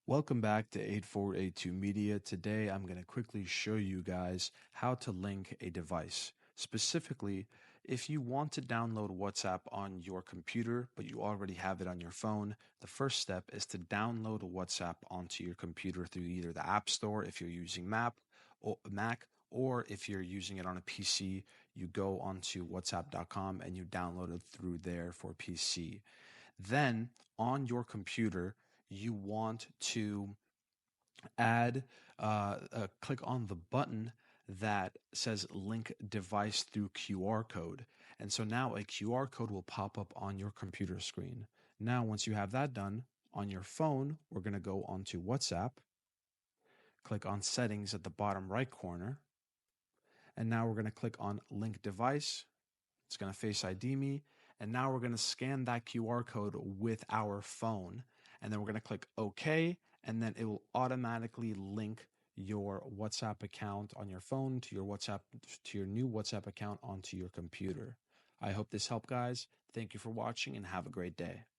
Welcome back to 8482 Media. Today I'm going to quickly show you guys how to link a device. Specifically, if you want to download WhatsApp on your computer, but you already have it on your phone, the first step is to download WhatsApp onto your computer through either the App Store if you're using Mac, or if you're using it on a PC, you go onto whatsapp.com and you download it through there for PC. Then on your computer, you want to click on the button that says link device through QR code. And so now a QR code will pop up on your computer screen. Now, once you have that done on your phone, we're going to go onto WhatsApp, click on settings at the bottom right corner. And now we're going to click on link device. It's going to Face ID me. And now we're going to scan that QR code with our phone. And then we're going to click OK. And then it will automatically link your WhatsApp account on your phone to your new WhatsApp account onto your computer. I hope this helped, guys. Thank you for watching and have a great day.